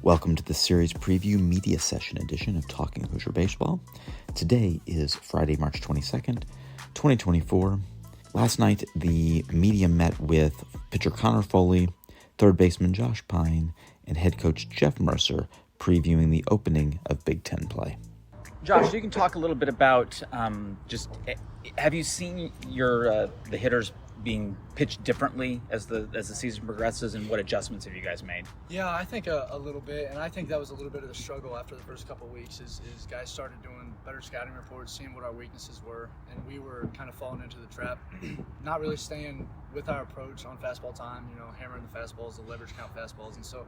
Welcome to the series preview media session edition of Talking Hoosier Baseball. Today is Friday, March 22nd, 2024. Last night, the media met with pitcher Connor Foley, third baseman Josh Pyne, and head coach Jeff Mercer, previewing the opening of Big Ten play. Josh, you can talk a little bit about have you seen the hitters being pitched differently as the season progresses, and what adjustments have you guys made? Yeah, I think a little bit, and I think that was a little bit of the struggle after the first couple of weeks is guys started doing better scouting reports, seeing what our weaknesses were, and we were kind of falling into the trap, not really staying with our approach on fastball time, hammering the fastballs, the leverage count fastballs, and so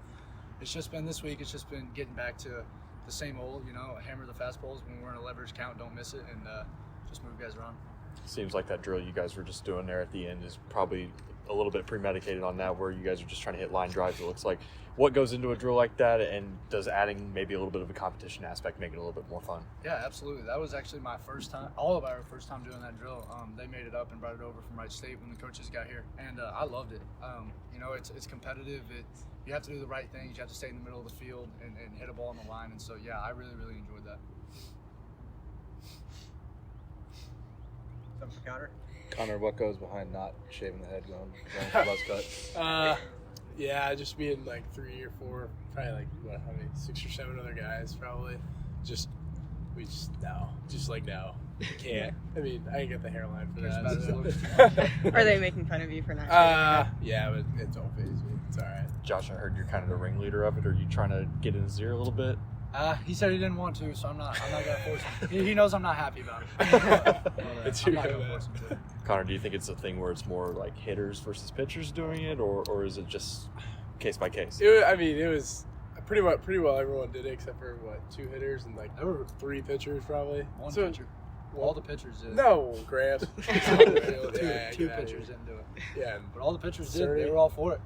it's just been this week, it's just been getting back to the same old, hammer the fastballs when we're in a leverage count, don't miss it, and just move guys around. Seems like that drill you guys were just doing there at the end is probably a little bit premeditated on that, where you guys are just trying to hit line drives, it looks like. What goes into a drill like that, and does adding maybe a little bit of a competition aspect make it a little bit more fun? Yeah, absolutely. That was actually my first time, all of our first time doing that drill. They made it up and brought it over from Wright State when the coaches got here, and I loved it. It's competitive. You have to do the right things. You have to stay in the middle of the field and hit a ball on the line, and so, yeah, I really, really enjoyed that. Something for Connor? Connor, what goes behind not shaving the head going buzz cut? Just being like 3 or 4, probably 6 or 7 other guys probably. No. Can't. I mean, I ain't got the hairline for that. So. Are they making fun of you for not shaving? Yeah, but it don't faze me. It's all right. Josh, I heard you're kind of the ringleader of it. Are you trying to get in his ear a little bit? He said he didn't want to, so I'm not gonna force him. He knows I'm not happy about it. I'm not gonna force him to. Connor, do you think it's a thing where it's more like hitters versus pitchers doing it, or is it just case by case? It was pretty well everyone did it except for 2 hitters and there were 3 pitchers probably. One pitcher. All the pitchers did. No, Grant. two pitchers didn't do it. Yeah, but all the pitchers did. They were all for it.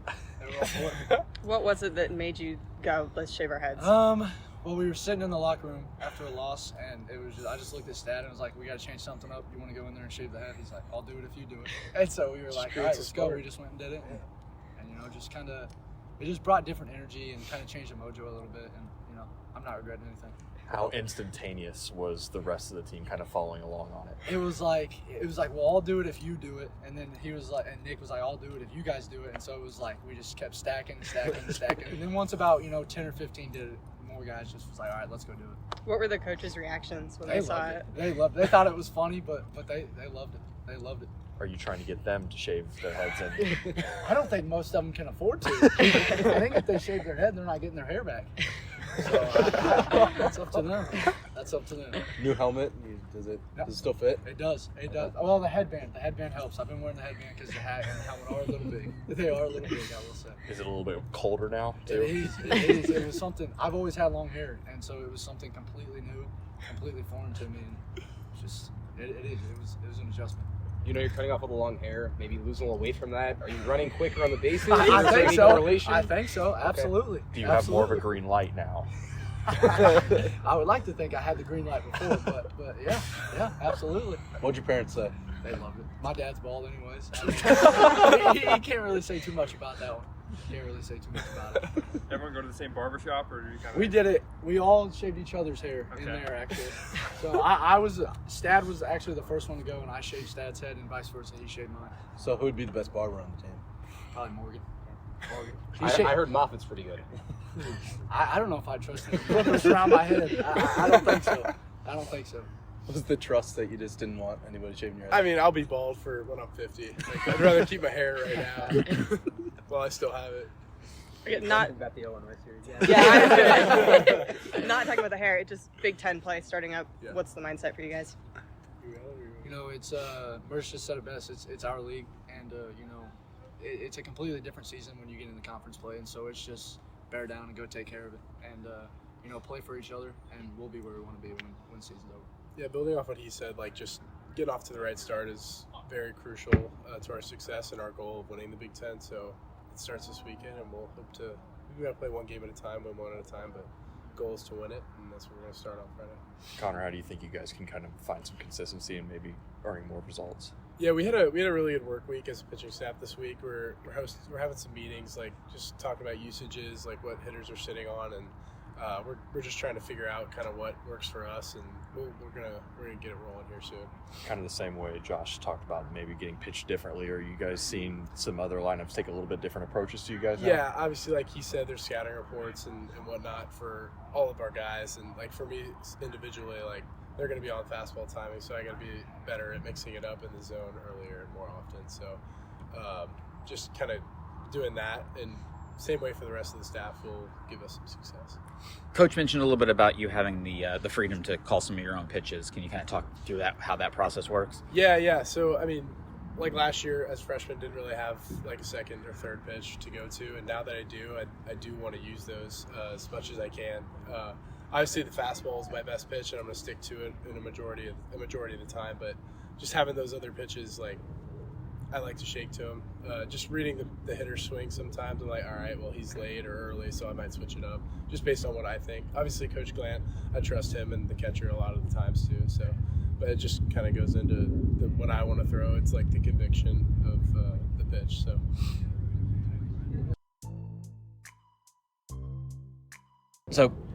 What was it that made you go, let's shave our heads? Well, we were sitting in the locker room after a loss, and I just looked at Stat and was like, we got to change something up. You want to go in there and shave the head? He's like, I'll do it if you do it. And so we were like, all right, let's go. We just went and did it. And just kind of, it just brought different energy and kind of changed the mojo a little bit. And, I'm not regretting anything. How instantaneous was the rest of the team kind of following along on it? It was like, well, I'll do it if you do it. And then he was like, and Nick was like, I'll do it if you guys do it. And so it was like, we just kept stacking. And then once about, 10 or 15 did it, more guys just was like, all right, let's go do it. What were the coaches' reactions when they saw it? They loved it. They thought it was funny, but they loved it. They loved it. Are you trying to get them to shave their heads in? I don't think most of them can afford to. I think if they shave their head, they're not getting their hair back. So that's up to them. New helmet, does it still fit? It does. Well, the headband helps. I've been wearing the headband because the hat and the helmet are a little big. They are a little big, I will say. Is it a little bit colder now, too? It is. It was something. I've always had long hair, and so it was something completely new, completely foreign to me. And it was an adjustment. You're cutting off all the long hair, maybe losing a little weight from that. Are you running quicker on the bases? I think so. I think so. Absolutely. Okay. Do you have more of a green light now? I would like to think I had the green light before, but yeah, absolutely. What'd your parents say? They loved it. My dad's bald anyways. He can't really say too much about that one. Everyone go to the same barbershop, or do you kind of... We did it. We all shaved each other's hair in there, actually. So Stad was actually the first one to go, and I shaved Stad's head, and vice versa. He shaved mine. So who would be the best barber on the team? Probably Morgan. I heard Moffitt's pretty good. I don't know if I trust him. Clippers around my head. I don't think so. What was the trust that you just didn't want anybody shaving your head? I'll be bald for when I'm 50. I'd rather keep my hair right now. Well, I still have it. Not about the Illinois series. Not talking about the hair. It's just Big Ten play starting up. Yeah. What's the mindset for you guys? It's Mercer just said it best. It's our league, and it's a completely different season when you get into conference play, and so it's just bear down and go take care of it, and play for each other, and we'll be where we want to be when season's over. Yeah, building off what he said, just get off to the right start is very crucial to our success and our goal of winning the Big Ten. So it starts this weekend, and we'll hope to. We got to play one game at a time, win one at a time, but goal is to win it, and that's what we're going to start on Friday. Connor, how do you think you guys can kind of find some consistency and maybe earning more results? Yeah, we had a really good work week as a pitching staff this week. We're having some meetings, like just talking about usages, like what hitters are sitting on, and we're just trying to figure out kind of what works for us, and we're gonna get it rolling here soon. Kind of the same way Josh talked about maybe getting pitched differently. Are you guys seeing some other lineups take a little bit different approaches to you guys now? Yeah, obviously, like he said, there's scouting reports and whatnot for all of our guys, and like for me individually, like they're going to be on fastball timing, so I got to be better at mixing it up in the zone earlier and more often. So just kind of doing that, and same way for the rest of the staff will give us some success. Coach mentioned a little bit about you having the freedom to call some of your own pitches. Can you kind of talk through that, how that process works? Yeah. So, I mean, like last year as freshmen, didn't really have like a second or third pitch to go to, and now that I do, I do want to use those as much as I can. Obviously, the fastball is my best pitch, and I'm going to stick to it in a majority of the time. But just having those other pitches, like I like to shake to them. Just reading the hitter swing sometimes, I'm like, all right, well, he's late or early, so I might switch it up, just based on what I think. Obviously, Coach Glant, I trust him and the catcher a lot of the times too. So, but it just kind of goes into what I want to throw. It's like the conviction of the pitch.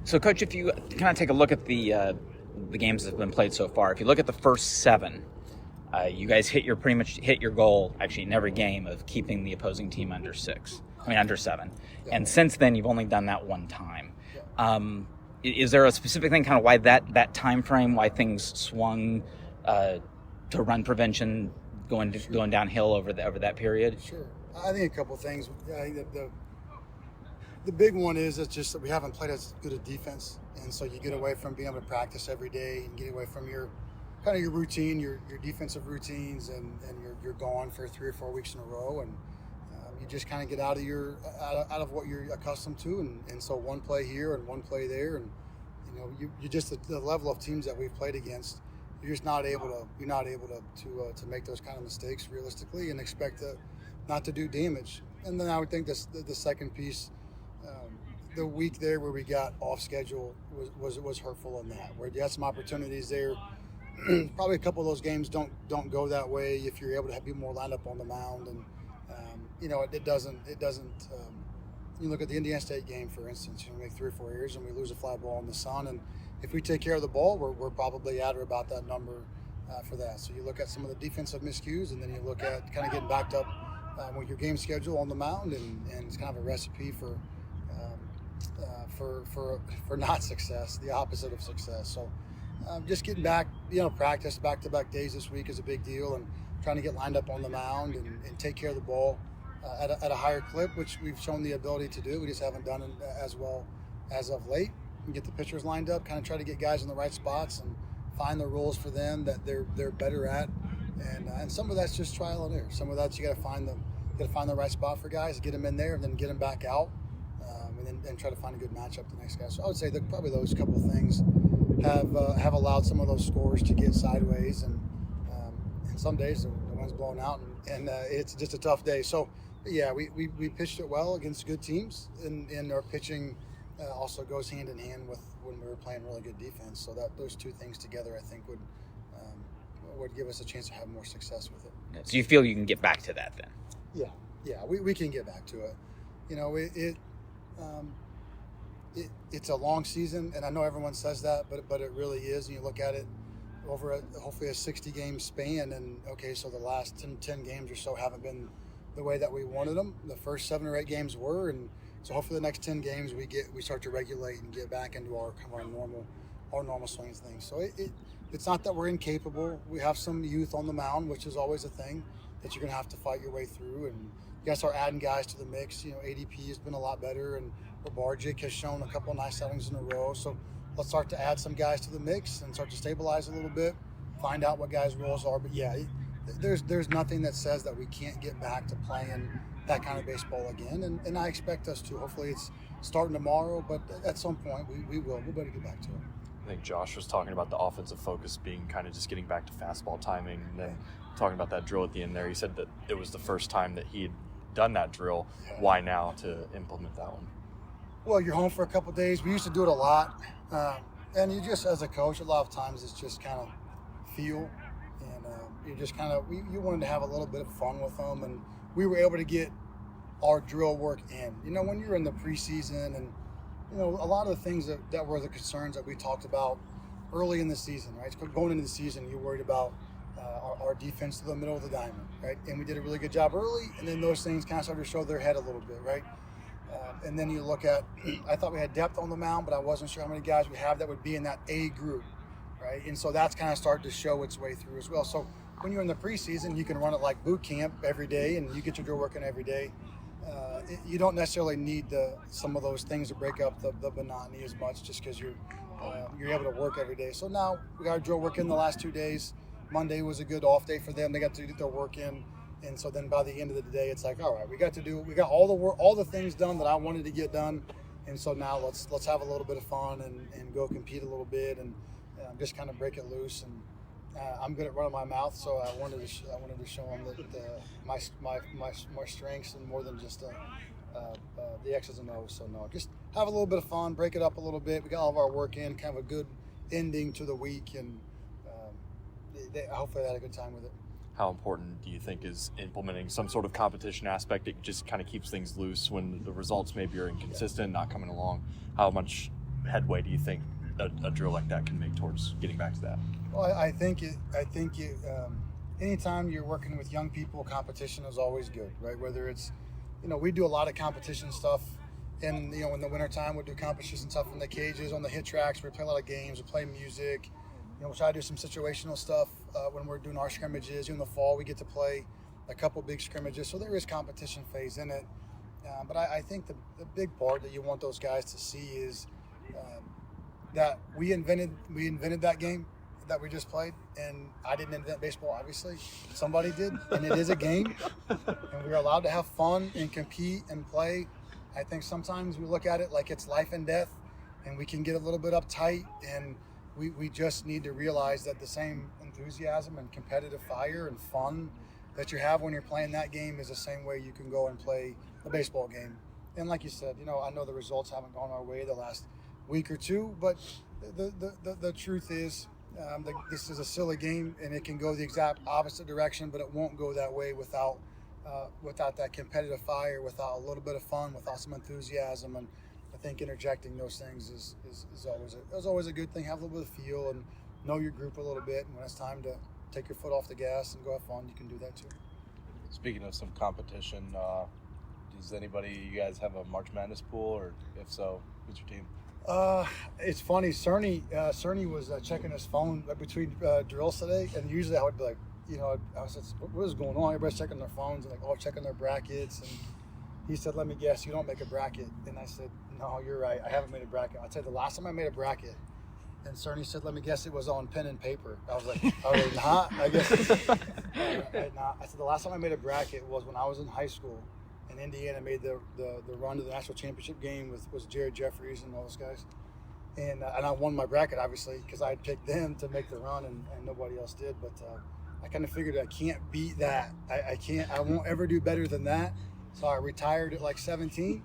So Coach, if you kind of take a look at the games that have been played so far, if you look at the first 7, you guys pretty much hit your goal actually in every game of keeping the opposing team under 7. Yeah. And since then, you've only done that one time. Yeah. Is there a specific thing, kind of why that time frame, why things swung to run prevention going downhill over that period? Sure, I think a couple of things. I think the big one is it's just that we haven't played as good a defense, and so you get away from being able to practice every day and get away from your routine, your defensive routines, and you're gone for 3 or 4 weeks in a row, and you just kind of get out of what you're accustomed to, and so one play here and one play there, and you just the level of teams that we've played against, you're just not able to make those kind of mistakes realistically and expect not to do damage. And then I would think the second piece, the week there where we got off schedule was hurtful in that, where you had some opportunities there. Probably a couple of those games don't go that way if you're able to have people more lined up on the mound, and it doesn't. You look at the Indiana State game, for instance. We make 3 or 4 errors and we lose a fly ball in the sun, and if we take care of the ball, we're probably at or about that number for that. So you look at some of the defensive miscues, and then you look at kind of getting backed up with your game schedule on the mound, and it's kind of a recipe for not success, the opposite of success. So just getting back, practice back-to-back days this week is a big deal, and trying to get lined up on the mound and take care of the ball at a higher clip, which we've shown the ability to do. We just haven't done it as well as of late. And get the pitchers lined up, kind of try to get guys in the right spots and find the roles for them that they're better at. And some of that's just trial and error. Some of that's you got to find the right spot for guys, get them in there, and then get them back out, and then try to find a good matchup the next guy. So I would say that probably those couple of things have allowed some of those scores to get sideways, and some days the wind's blowing out, and it's just a tough day. So yeah, we pitched it well against good teams, and our pitching also goes hand in hand with when we were playing really good defense. So that those two things together, I think, would give us a chance to have more success with it. So you feel you can get back to that then? Yeah, we can get back to it. It's a long season, and I know everyone says that, but it really is. And you look at it over hopefully a 60-game span, and okay, so the last 10 games or so haven't been the way that we wanted them. The first 7 or 8 games were, and so hopefully the next 10 games we start to regulate and get back into our normal swing of things. So it's not that we're incapable. We have some youth on the mound, which is always a thing that you're going to have to fight your way through, and you guys start adding guys to the mix. ADP has been a lot better, and Barjic has shown a couple of nice outings in a row. So let's start to add some guys to the mix and start to stabilize a little bit, find out what guys' roles are. But yeah, there's nothing that says that we can't get back to playing that kind of baseball again, and I expect us to. Hopefully it's starting tomorrow, but at some point we will. We'll better get back to it. I think Josh was talking about the offensive focus being kind of just getting back to fastball timing, and then talking about that drill at the end there. He said that it was the first time that he had done that drill. Why now to implement that one? Well, you're home for a couple of days. We used to do it a lot, and you just, as a coach, a lot of times it's just kind of feel, you just kind of you wanted to have a little bit of fun with them, and we were able to get our drill work in. When you're in the preseason, and a lot of the things that were the concerns that we talked about early in the season, right? Going into the season, you're worried about our defense to the middle of the diamond, right? And we did a really good job early, and then those things kind of started to show their head a little bit, right? And then you look at, I thought we had depth on the mound, but I wasn't sure how many guys we have that would be in that A group, right? And so that's kind of started to show its way through as well. So when you're in the preseason, you can run it like boot camp every day, and you get your drill working every day. You don't necessarily need some of those things to break up the monotony as much, just because you're able to work every day. So now we got our drill work in the last 2 days. Monday was a good off day for them. They got to get their work in. And so then by the end of the day, it's like, all right, we got all the work, all the things done that I wanted to get done. And so now let's have a little bit of fun and go compete a little bit and just kind of break it loose. And I'm good at running my mouth, so I wanted to show them that my strengths and more than just the X's and O's. So no, just have a little bit of fun, break it up a little bit. We got all of our work in, kind of a good ending to the week, and hopefully they had a good time with it. How important do you think is implementing some sort of competition aspect that just kind of keeps things loose when the results maybe are inconsistent, not coming along? How much headway do you think a drill like that can make towards getting back to that? Well, I think anytime you're working with young people, competition is always good, right? Whether it's, we do a lot of competition stuff, and in the wintertime we do competition stuff in the cages, on the hit tracks. We play a lot of games, we play music. We try to do some situational stuff when we're doing our scrimmages. In the fall, we get to play a couple big scrimmages, so there is competition phase in it. But I think the big part that you want those guys to see is that we invented that game that we just played, and I didn't invent baseball, obviously. Somebody did, and it is a game, and we're allowed to have fun and compete and play. I think sometimes we look at it like it's life and death, and we can get a little bit uptight, and we just need to realize that the same enthusiasm and competitive fire and fun that you have when you're playing that game is the same way you can go and play a baseball game. And like you said, I know the results haven't gone our way the last week or two, but the truth is this is a silly game, and it can go the exact opposite direction, but it won't go that way without that competitive fire, without a little bit of fun, without some enthusiasm. And I think interjecting those things is always a good thing. Have a little bit of feel and know your group a little bit. And when it's time to take your foot off the gas and go have fun, you can do that too. Speaking of some competition, does you guys have a March Madness pool, or if so, who's your team? It's funny. Cerny was checking his phone between drills today, and usually I would be like, I was like, what is going on? Everybody's checking their phones and checking their brackets, and he said, let me guess, you don't make a bracket. And I said, no, you're right. I haven't made a bracket. I'd say the last time I made a bracket, and Cerny said, let me guess, it was on pen and paper. I was like, not. I guess not. I said, the last time I made a bracket was when I was in high school, and Indiana made the run to the national championship game with Jared Jeffries and all those guys. And I won my bracket, obviously, because I had picked them to make the run, and nobody else did. But I kind of figured I can't beat that. I won't ever do better than that. So I retired at like 17,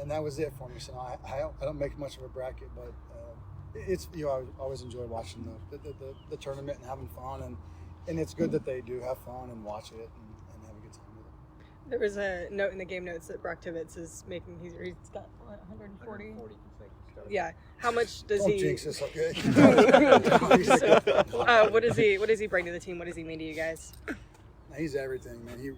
and that was it for me. So I don't make much of a bracket, but it's I always enjoy watching the tournament and having fun, and it's good that they do have fun and watch it and have a good time with it. There was a note in the game notes that Brock Tibbetts is making. He's got 140. Yeah. How much does Don't he? jinx this, okay? What does he bring to the team? What does he mean to you guys? He's everything, man.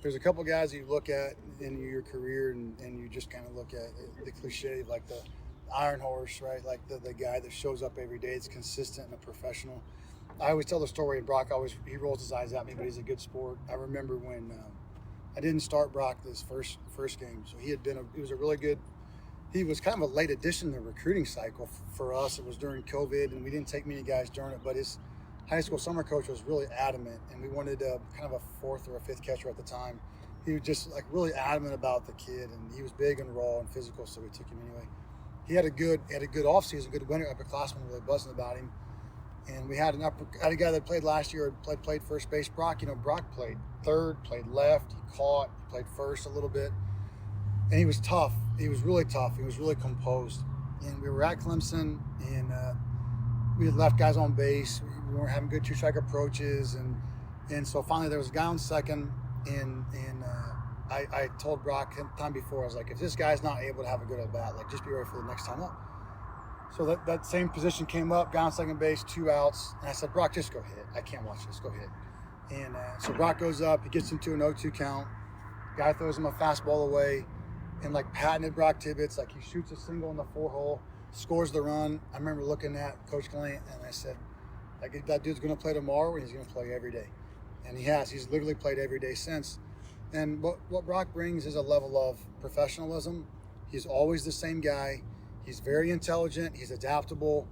There's a couple guys you look at in your career, and you just kind of look at the cliche, like the iron horse, right? Like the guy that shows up every day, it's consistent and a professional. I always tell the story, and Brock he rolls his eyes at me, but he's a good sport. I remember when I didn't start Brock this first game, so he was a really good. He was kind of a late addition to the recruiting cycle for us. It was during COVID, and we didn't take many guys during it, but his high school summer coach was really adamant, and we wanted kind of a fourth or a fifth catcher at the time. He was just really adamant about the kid, and he was big and raw and physical, so we took him anyway. He had a good off season, good winter. Upperclassmen really buzzing about him, and we had a guy that played last year, played first base. Brock played third, played left, he caught, he played first a little bit, and he was tough. He was really tough. He was really composed, and we were at Clemson, and we had left guys on base. we weren't having good two-strike approaches, and so finally there was a guy on second, and I told Brock the time before, I was like, if this guy's not able to have a good at bat, like just be ready for the next time up. So that same position came up, guy on second base, 2 outs, and I said, Brock, just go hit. I can't watch this. Go hit. And so Brock goes up, he gets into an 0-2 count. Guy throws him a fastball away, and like patented Brock Tibbetts, like he shoots a single in the 4-hole, scores the run. I remember looking at Coach Clint, and I said, like, that dude's going to play tomorrow, and he's going to play every day. And he has. He's literally played every day since. And what Brock brings is a level of professionalism. He's always the same guy. He's very intelligent. He's adaptable.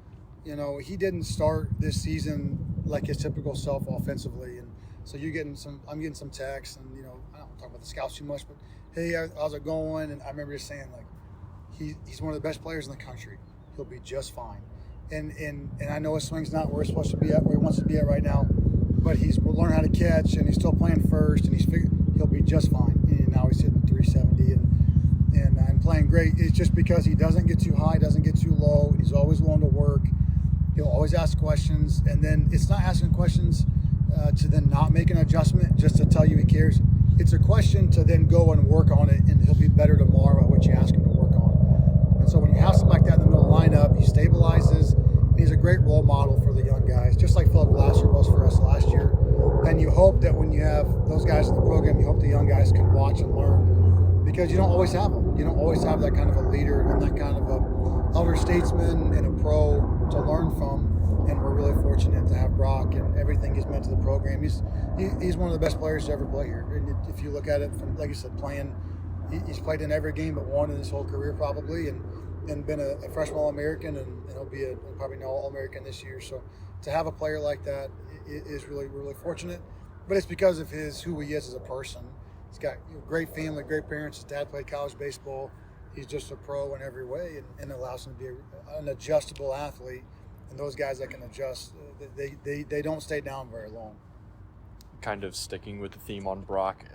You know, he didn't start this season like his typical self offensively. And so I'm getting some texts, and, you know, I don't talk about the scouts too much, but hey, how's it going? And I remember just saying, like, he's one of the best players in the country. He'll be just fine. And I know his swing's not where he's supposed to be at, where he wants to be at right now, but we'll learn how to catch, and he's still playing first, and he'll be just fine. And now he's hitting 370 and playing great. It's just because he doesn't get too high, doesn't get too low. He's always willing to work. He'll always ask questions, and then it's not asking questions to then not make an adjustment just to tell you he cares. It's a question to then go and work on it, and he'll be better tomorrow at what you ask him to work on. And so when you have something like that in the middle of the lineup, he stabilizes, and he's a great role model for the young guys, just like Philip Glasser was for us last year. And you hope that when you have those guys in the program, you hope the young guys can watch and learn, because you don't always have them. You don't always have that kind of a leader and that kind of a elder statesman and a pro to learn from. And we're really fortunate to have Brock, and everything he's meant to the program. He's one of the best players to ever play here. And if you look at it from, like you said, he's played in every game but one in his whole career probably, and been a freshman All-American, and he'll be probably an All-American this year. So to have a player like that is really fortunate. But it's because of who he is as a person. He's got great family, great parents. His dad played college baseball. He's just a pro in every way, and allows him to be an adjustable athlete. And those guys that can adjust, they don't stay down very long. Kind of sticking with the theme on Brock,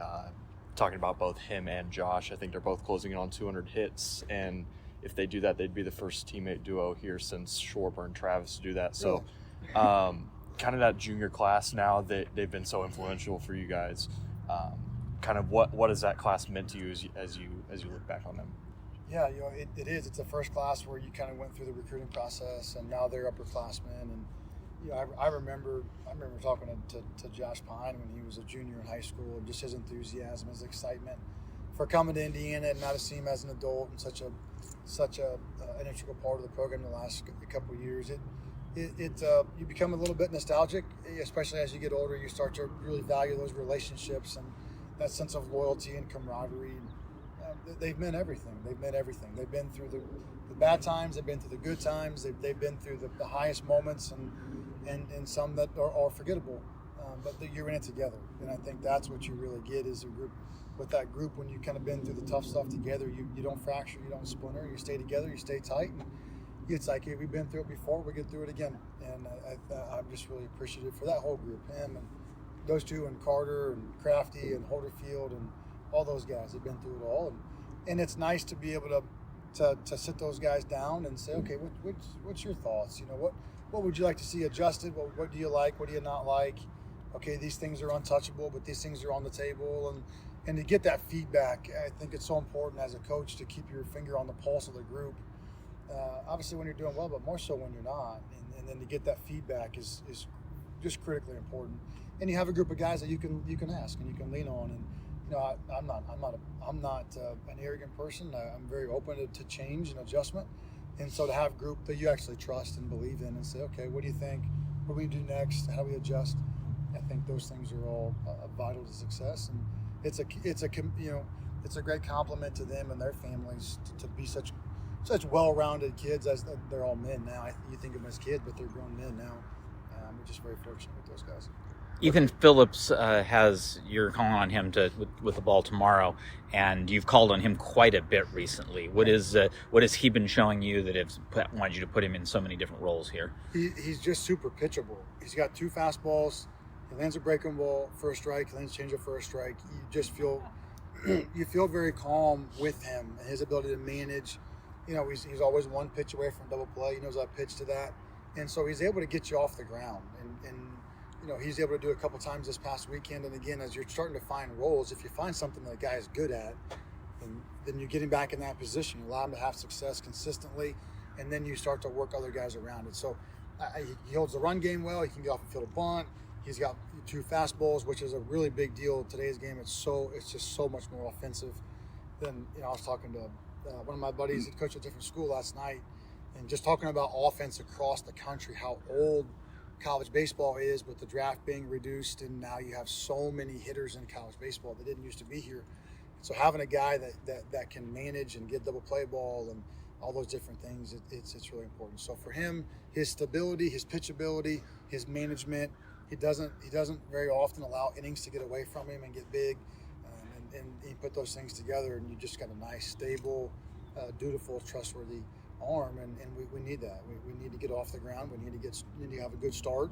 talking about both him and Josh, I think they're both closing in on 200 hits, and if they do that, they'd be the first teammate duo here since Schwarber and Travis to do that. So kind of that junior class now, that they've been so influential for you guys. Kind of what has that class meant to you as you look back on them? Yeah, it is. It's the first class where you kind of went through the recruiting process, and now they're upperclassmen. And I remember talking to Josh Pyne when he was a junior in high school, and just his enthusiasm, his excitement for coming to Indiana, and now to see him as an adult and such an integral part of the program in the last couple of years. You become a little bit nostalgic, especially as you get older. You start to really value those relationships and that sense of loyalty and camaraderie. They've meant everything. They've been through the bad times. They've been through the good times. They've been through the highest moments and some that are forgettable. But you're in it together. And I think that's what you really get is a group. With that group, when you've kind of been through the tough stuff together, you don't fracture, you don't splinter, you stay together, you stay tight. And it's like, hey, we've been through it before, we get through it again. And I'm just really appreciative for that whole group. Him and those two, and Carter and Crafty and Holderfield and all those guys. They've been through it all. And it's nice to be able to sit those guys down and say, okay, what's your thoughts? What would you like to see adjusted? What do you like? What do you not like? Okay, these things are untouchable, but these things are on the table. And to get that feedback, I think it's so important as a coach to keep your finger on the pulse of the group. Obviously when you're doing well, but more so when you're not. And then to get that feedback is just critically important. And you have a group of guys that you can ask and you can lean on. And I'm not an arrogant person. I'm very open to change and adjustment. And so to have a group that you actually trust and believe in and say, okay, what do you think? What do we do next? How do we adjust? I think those things are all vital to success. And it's a great compliment to them and their families to be such well-rounded kids, as they're all men now. You think of them as kids, but they're grown men now. We're just very fortunate with those guys. Ethan Phillips you're calling on him with the ball tomorrow, and you've called on him quite a bit recently. What has he been showing you that has wanted you to put him in so many different roles here? He's just super pitchable. He's got 2 fastballs. He lands a breaking ball for a strike. He lands a changeup for a strike. You just feel very calm with him and his ability to manage. He's always one pitch away from double play. He knows how to pitch to that. And so he's able to get you off the ground. And you know, he's able to do it a couple times this past weekend. And again, as you're starting to find roles, if you find something that the guy is good at, then you get him back in that position. You allow him to have success consistently, and then you start to work other guys around it. So he holds the run game well. He can get off and field a bunt. He's got 2 fastballs, which is a really big deal in today's game. It's just so much more offensive than, you know, I was talking to one of my buddies that coached at a different school last night, and just talking about offense across the country, how old college baseball is with the draft being reduced, and now you have so many hitters in college baseball that didn't used to be here. So having a guy that can manage and get double play ball and all those different things, it's really important. So for him, his stability, his pitchability, his management, he doesn't very often allow innings to get away from him and get big, and he put those things together, and you just got a nice, stable, dutiful, trustworthy arm, and we need that. We need to get off the ground. We need to have a good start,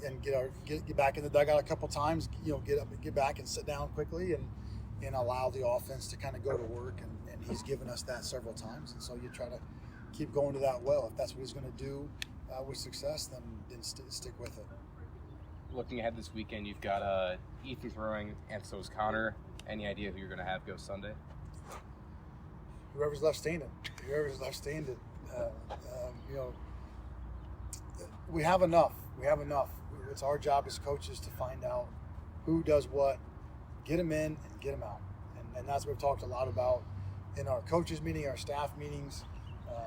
and get back in the dugout a couple times. You know, get back and sit down quickly, and allow the offense to kind of go to work. And he's given us that several times. And so you try to keep going to that well. If that's what he's going to do with success, then stick with it. Looking ahead this weekend, you've got Ethan throwing, and so is Connor. Any idea who you're going to have go Sunday? Whoever's left standing. You know, we have enough. It's our job as coaches to find out who does what, get them in and get them out. And that's what we've talked a lot about in our coaches meeting, our staff meetings,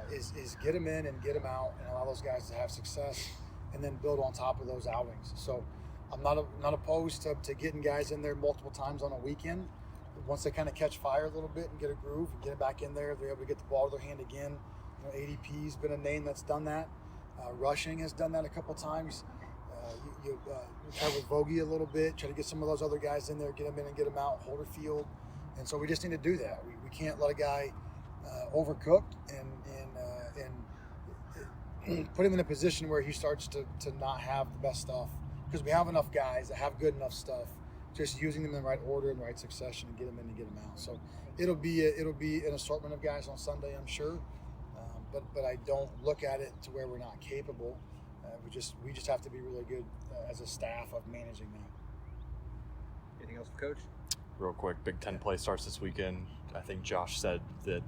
is get them in and get them out, and allow those guys to have success, and then build on top of those outings. So I'm not opposed to getting guys in there multiple times on a weekend. Once they kind of catch fire a little bit and get a groove and get it back in there, they're able to get the ball to their hand again. You know, ADP's been a name that's done that. Rushing has done that a couple times. You try with Vogie a little bit, try to get some of those other guys in there, get them in and get them out, Holder Field. And so we just need to do that. We can't let a guy overcook and put him in a position where he starts to not have the best stuff, because we have enough guys that have good enough stuff, just using them in the right order and the right succession and get them in and get them out. So it'll be an assortment of guys on Sunday, I'm sure, but I don't look at it to where we're not capable. We just have to be really good as a staff of managing that. Anything else for Coach? Real quick, Big Ten play starts this weekend. I think Josh said that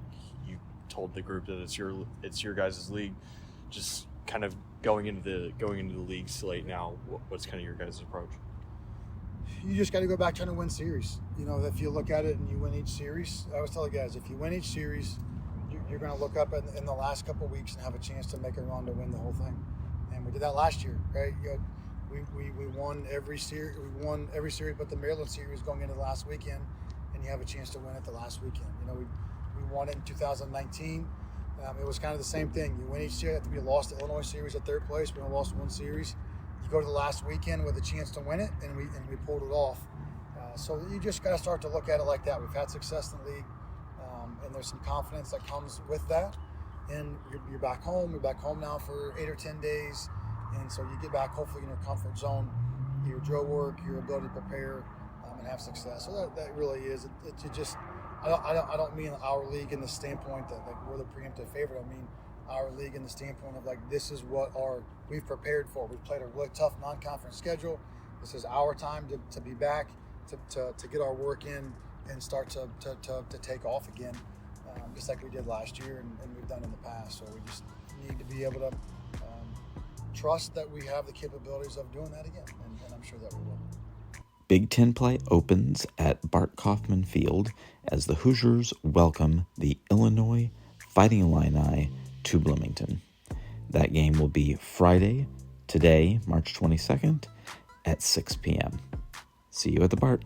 you told the group that it's your guys' league. Just kind of going into the league slate now, what's kind of your guys' approach? You just got to go back trying to win series. You know, if you look at it and you win each series, I always tell the guys, if you win each series, you're going to look up in the last couple of weeks and have a chance to make a run to win the whole thing. And we did that last year, right? We won every series. We won every series but the Maryland series going into the last weekend, and you have a chance to win it the last weekend. You know, we won it in 2019. It was kind of the same thing. You win each series. We lost the Illinois series at third place. We only lost one series. You go to the last weekend with a chance to win it, and we pulled it off. So you just got to start to look at it like that. We've had success in the league, and there's some confidence that comes with that. And you're back home. You're back home now for 8 or 10 days, and so you get back hopefully in your comfort zone, your drill work, your ability to prepare, and have success. So that really is. It just. I don't mean our league in the standpoint that like we're the preemptive favorite. I mean our league in the standpoint of like this is what we've prepared for. We've played a really tough non-conference schedule. This is our time to be back, to get our work in and start to take off again, just like we did last year and we've done in the past. So we just need to be able to trust that we have the capabilities of doing that again, and I'm sure that we will. Big Ten play opens at Bart Kaufman Field as the Hoosiers welcome the Illinois Fighting Illini to Bloomington. That game will be Friday, today, March 22nd, at 6 p.m. See you at the Bart.